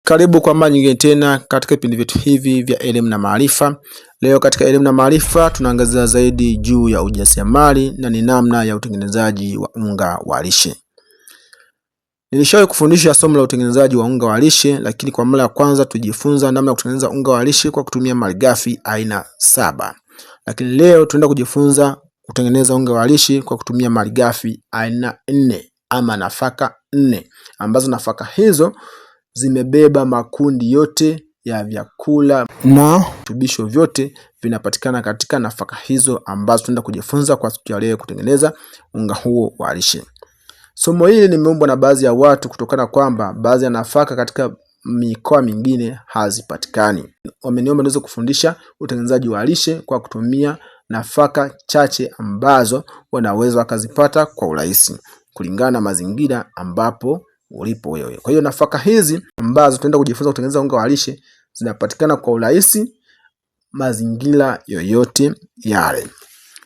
Karibu kwa mara nyingine tena katika vipindi vyetu hivi vya elimu na maarifa. Leo katika elimu na maarifa tunaangazia zaidi juu ya ujasiriamali na ni namna ya utengenezaji wa unga wa lishe. Nilishawahi kufundisha somo la utengenezaji wa unga wa lishe, lakini kwa mara ya kwanza tujifunza namna ya kutengeneza unga wa lishe kwa kutumia malighafi aina 7. Lakini leo tunaenda kujifunza kutengeneza unga wa lishe kwa kutumia malighafi aina 4 ama nafaka 4, ambazo nafaka hizo zimebeba makundi yote ya vyakula na virutubisho vyote vinapatikana katika nafaka hizo ambazo tunaenda kujifunza kwa siku ya leo kutengeneza unga huo wa lishe. Somo hili limeombwa na baadhi ya watu kutokana kwamba baadhi ya nafaka katika mikoa mingine hazipatikani. Wameniomba niweze kufundisha utengenezaji wa lishe kwa kutumia nafaka chache ambazo wanaweza wakazipata kwa urahisi kulingana na mazingira ambapo ulipo wewe. Kwa hiyo nafaka hizi ambazo tunaenda kujifunza kutengeneza unga wa lishe zinapatikana kwa urahisi mazingira yoyote yale.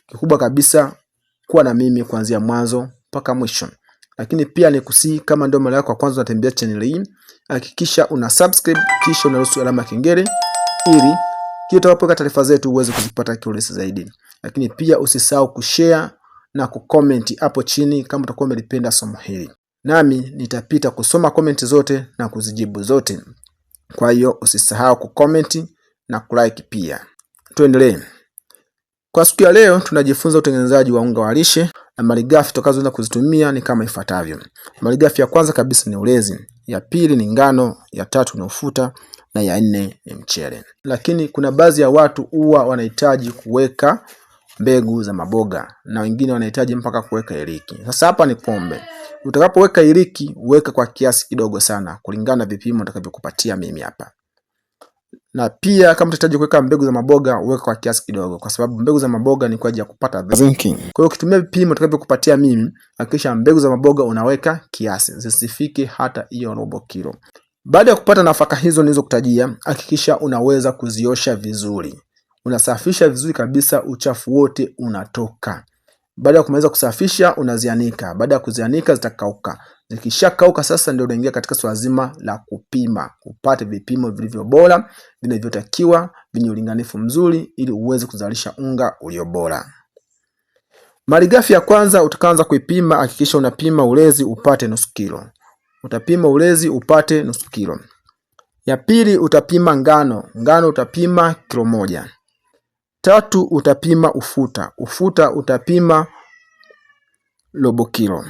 Kikubwa kabisa kuwa na mimi kuanzia mwanzo mpaka mwisho. Lakini pia nikusihi, kama ndio mara yako ya kwanza unatembea channel hii, hakikisha una subscribe kisha unaruhusu alama ya kengele ili kila tutapoweka taarifa zetu uweze kuzipata kiurahisi zaidi. Lakini pia usisahau kushare na kucomment hapo chini kama utakuwa umelipenda somo hili. Nami nitapita kusoma comment zote na kuzijibu zote. Kwa hiyo usisahau kucomment na kulike pia. Tuendelee. Kwa siku ya leo tunajifunza utengenezaji wa unga wa lishe na malighafi tutakazoenda kuzitumia ni kama ifuatavyo. Malighafi ya kwanza kabisa ni ulezi, ya pili ni ngano, ya tatu ni ufuta na ya 4 ni mchele. Lakini kuna baadhi ya watu huwa wanahitaji kuweka mbegu za maboga na wengine wanahitaji mpaka kuweka iliki. Sasa hapa ni pombe. Utakapoweka iliki, uweka kwa kiasi kidogo sana kulingana na vipimo nitakavyokupatia mimi hapa. Na pia kama utahitaji kuweka mbegu za maboga, uweka kwa kiasi kidogo kwa sababu mbegu za maboga ni kwa ajili ya kupata zinc. Kwa hiyo ukitumia vipimo nitakavyokupatia mimi, hakikisha mbegu za maboga unaweka kiasi, zisifike hata hiyo robo kilo. Baada ya kupata nafaka hizo nilizokutajia, hakikisha unaweza kuziosha vizuri. Unasafisha vizuri kabisa, uchafu wote unatoka. Baada ya kumaliza kusafisha, unazianika. Baada ya kuzianika zitakauka. Zikishakauka sasa ndio unaingia katika swala zima la kupima, upate vipimo vilivyo bora, vinavyotakiwa, vyenye ulinganifu mzuri ili uweze kuzalisha unga ulio bora. Malighafi ya kwanza utakaanza kuipima, hakikisha unapima ulezi upate nusu kilo. Utapima ulezi upate nusu kilo. Ya pili utapima ngano. Ngano utapima kilo 1. Tatu utapima ufuta. Ufuta utapima robo kilo.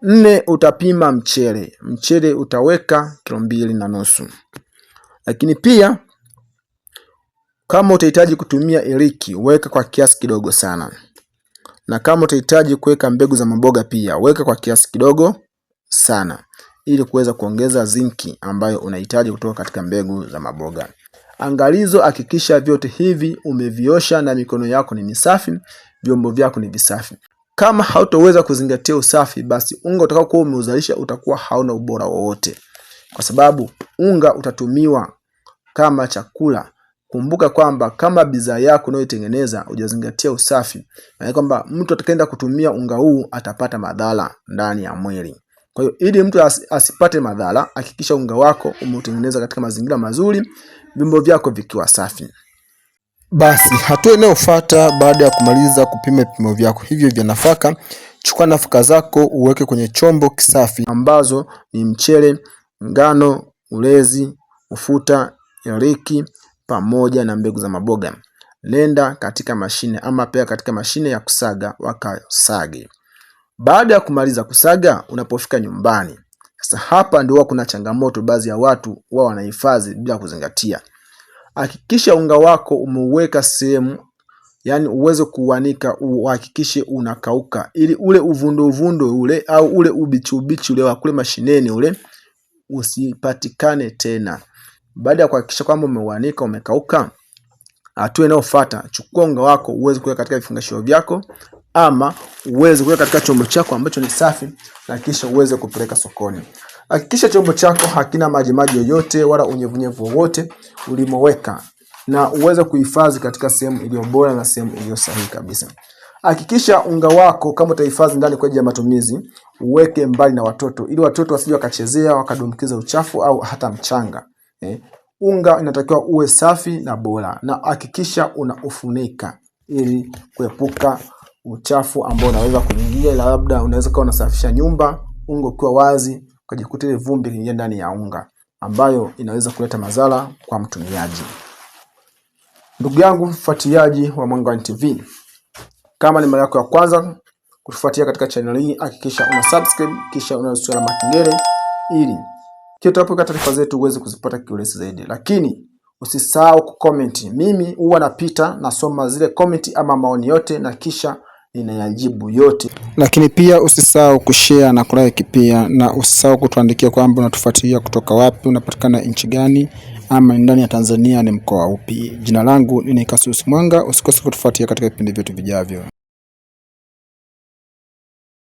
4 utapima mchele. Mchele utaweka kilo 2.5. Lakini pia kama utahitaji kutumia iliki, weka kwa kiasi kidogo sana. Na kama utahitaji kuweka mbegu za maboga pia, weka kwa kiasi kidogo sana ili kuweza kuongeza zinki ambayo unahitaji kutoka katika mbegu za maboga. Angalizo, hakikisha vyote hivi umeviosha na mikono yako ni misafi, vyombo vyako ni visafi. Kama hautoweza kuzingatia usafi, basi unga utakaokuwa umeuzalisha utakuwa hauna ubora wowote. Kwa sababu unga utatumiwa kama chakula. Kumbuka kwamba kama bidhaa yako unayotengeneza hujazingatia usafi, na kwamba mtu atakayeenda kutumia unga huu atapata madhara ndani ya mwili. Kwa hiyo ili mtu asipate madhara, hakikisha unga wako umeutengeneza katika mazingira mazuri, vyombo vyako vikiwa safi. Basi hatua inayofuata baada ya kumaliza kupima vipimo vyako hivyo vya nafaka, chukua nafaka zako uweke kwenye chombo kisafi ambazo ni mchele, ngano, ulezi, ufuta, iliki pamoja na mbegu za maboga. Nenda katika mashine ama pia katika mashine ya kusaga wakasage. Baada ya kumaliza kusaga, unapofika nyumbani, sasa hapa ndio kuna changamoto, baadhi ya watu wao wanahifadhi bila kuzingatia. Hakikisha unga wako umeuweka sehemu, yani uweze kuanika, uhakikishe unakauka ili ule uvundo ule au ule ubichi ule wa kule mashineni ule usipatikane tena. Baada ya kuhakikisha kwamba umeuanika umekauka, hatua inayofuata, chukua unga wako uweze kuweka katika vifungashio vyako ama uweze kuweka katika chombo chako ambacho ni safi na kisha uweze kupeleka sokoni. Hakikisha chombo chako hakina maji yoyote wala unyevunyevu wowote ulimoweka, na uweze kuhifadhi katika sehemu iliyo bora na sehemu iliyo sahihi kabisa. Hakikisha unga wako kama utahifadhi ndani kwa ajili ya matumizi, uweke mbali na watoto ili watoto wasije wakachezea wakadumkiza uchafu au hata mchanga. Unga inatakiwa uwe safi na bora, na hakikisha unaufunika ili kuepuka uchafu ambao unaweza kuingia, labda unaweza kuwa unasafisha nyumba, unga ukiwa wazi ukajikuta ile vumbi liingia ndani ya unga ambayo inaweza kuleta madhara kwa mtumiaji. Ndugu yangu mfuatiliaji wa Mwanga One TV, kama ni mara yako ya kwanza kutufuatia katika channel hii, hakikisha una subscribe kisha unawasha alama kengele ili kila tunapoweka taarifa zetu uweze kuzipata kiurahisi zaidi. Lakini usisahau kucomment. Mimi huwa napita nasoma zile comment ama maoni yote na kisha ninayajibu yote. Lakini pia usisahau kushare na kulike pia, na usisahau kutuandikia kwamba unatufuatilia kutoka wapi, unapatikana nchi gani, ama ndani ya Tanzania ni mkoa upi. Jina langu ni Cassius Mwanga. Usikose kutufuatia katika vipindi vyetu vijavyo.